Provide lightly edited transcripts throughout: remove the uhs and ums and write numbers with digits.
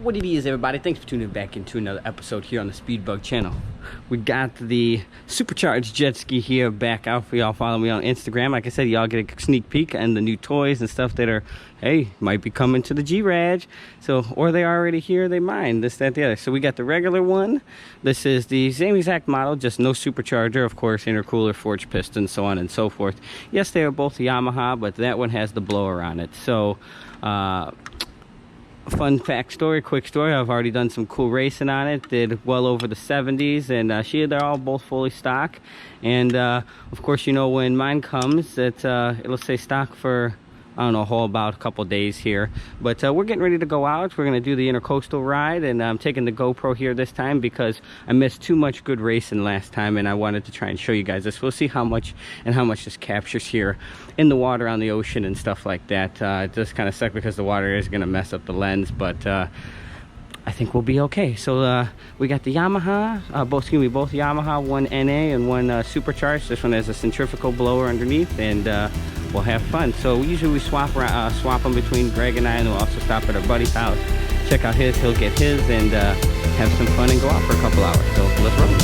What it is, everybody? Thanks for tuning back into another episode here on the Speedbug channel. We got the Supercharged Jet Ski here back out for y'all. Follow me on Instagram. Like I said, y'all get a sneak peek and the new toys and stuff that are, hey, might be coming to the G-Raj. So, or they already here, they mine, this, that, the other. So we got the regular one. This is the same exact model, just no supercharger, of course, intercooler, forged piston, so on and so forth. Yes, they are both Yamaha, but that one has the blower on it. So, fun fact story, quick story, I've already done some cool racing on it, did well over the 70s, and they're all both fully stock. And of course, you know, when mine comes, it'll say stock for, I don't know, about a couple days here. But we're getting ready to go out. We're going to do the intercoastal ride, and I'm taking the GoPro here this time because I missed too much good racing last time, and I wanted to try and show you guys this. We'll see how much this captures here in the water, on the ocean, and stuff like that. It just kind of sucks because the water is going to mess up the lens, but I think we'll be okay. So we got the Yamaha, both Yamaha, one NA and one Supercharged. This one has a centrifugal blower underneath, and we'll have fun. So usually we swap them between Greg and I, and we'll also stop at our buddy's house, check out his, he'll get his, and have some fun and go out for a couple hours. So let's roll.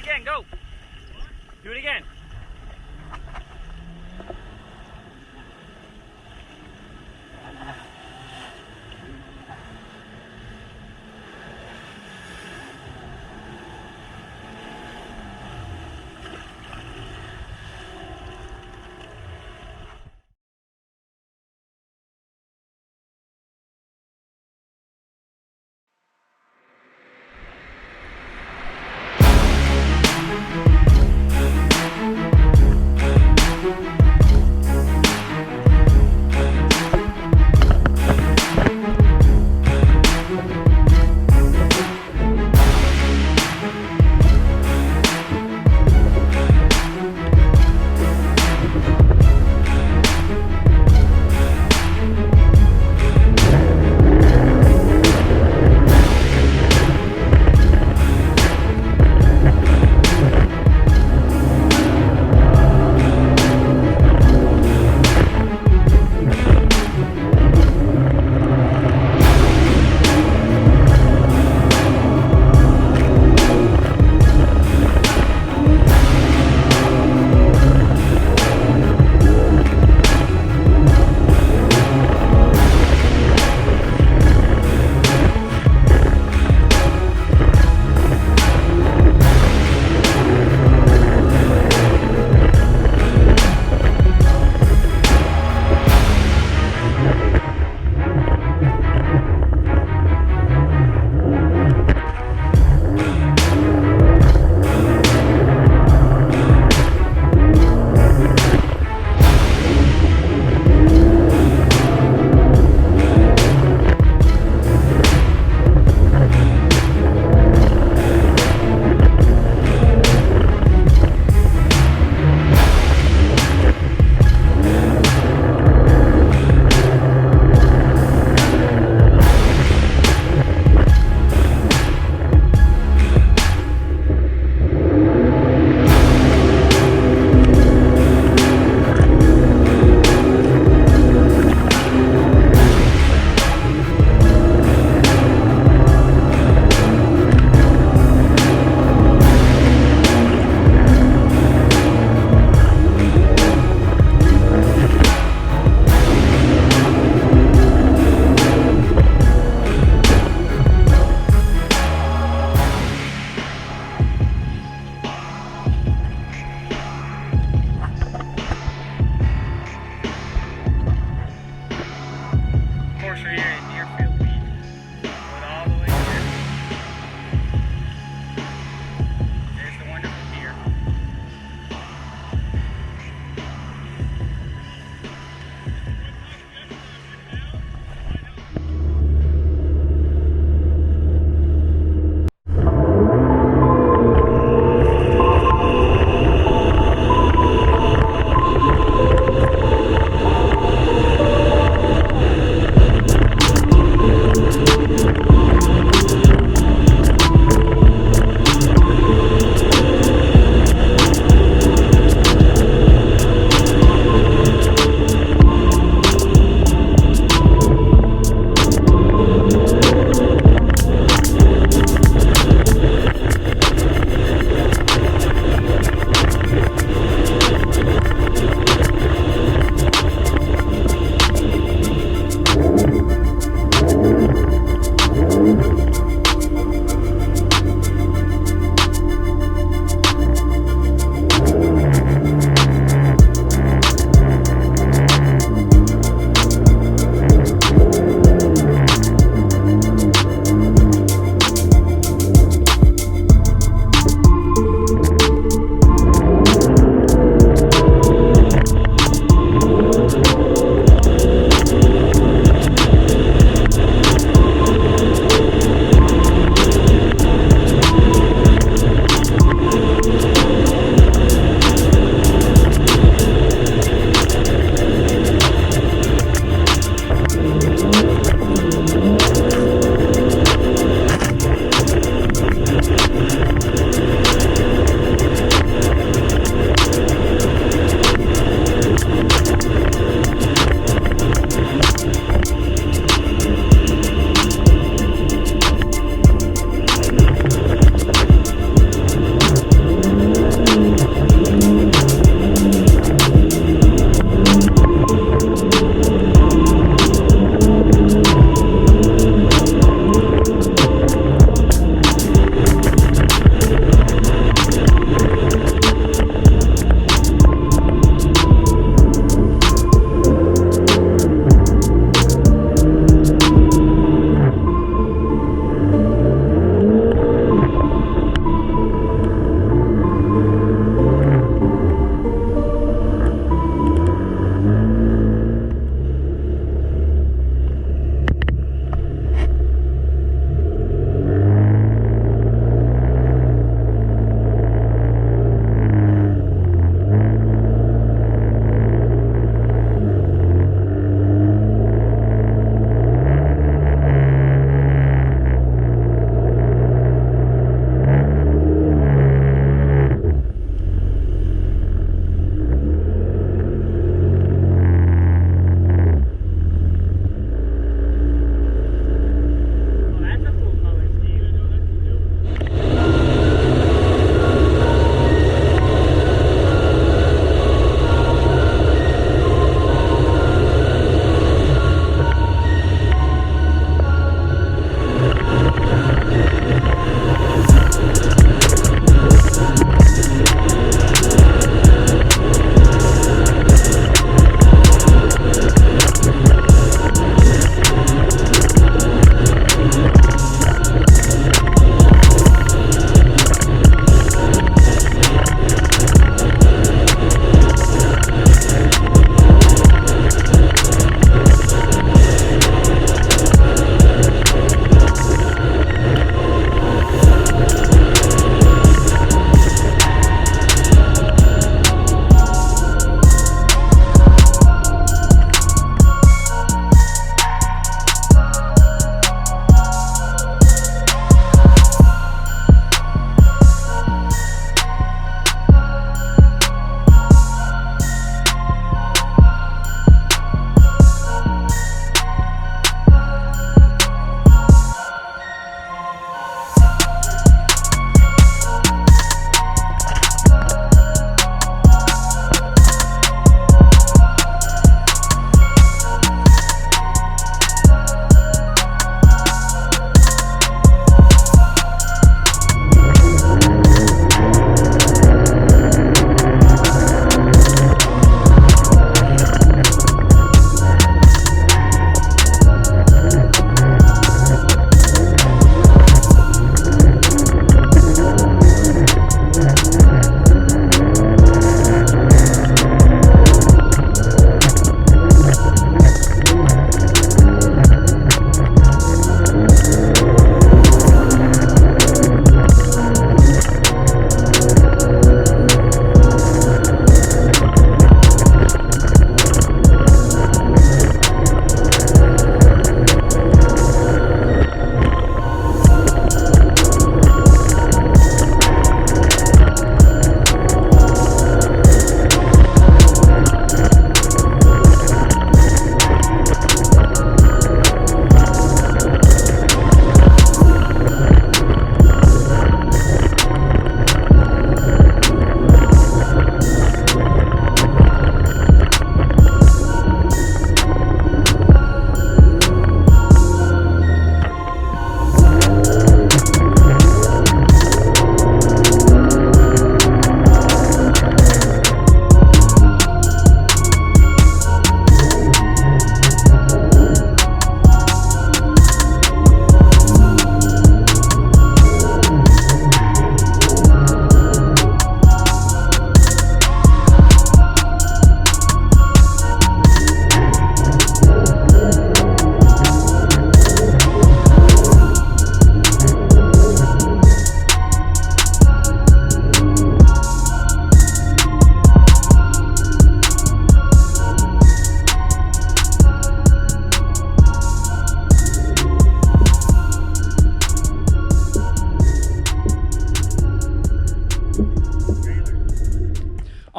again, go. Do it again.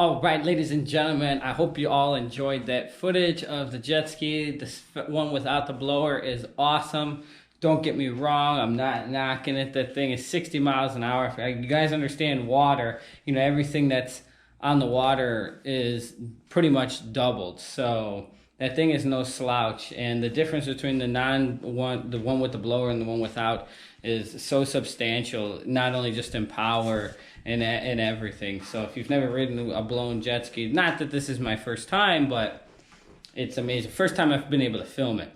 All right, ladies and gentlemen, I hope you all enjoyed that footage of the jet ski. This one without the blower is awesome. Don't get me wrong, I'm not knocking it. That thing is 60 miles an hour. If you guys understand water, you know, everything that's on the water is pretty much doubled. So that thing is no slouch. And the difference between the one with the blower and the one without is so substantial, not only just in power and everything. So if you've never ridden a blown jet ski, not that this is my first time, but it's amazing. First time I've been able to film it.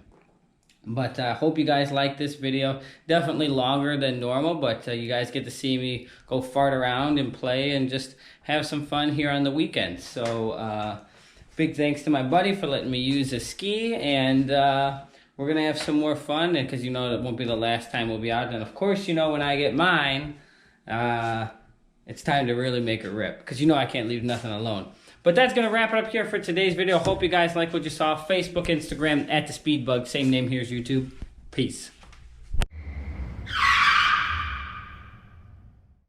But I hope you guys like this video. Definitely longer than normal, but you guys get to see me go fart around and play and just have some fun here on the weekend. So big thanks to my buddy for letting me use his ski, and we're gonna have some more fun, because you know it won't be the last time we'll be out. And of course, you know, when I get mine, it's time to really make it rip, because you know I can't leave nothing alone. But that's going to wrap it up here for today's video. Hope you guys like what you saw. Facebook, Instagram, @TheSpeedBug. Same name here as YouTube. Peace.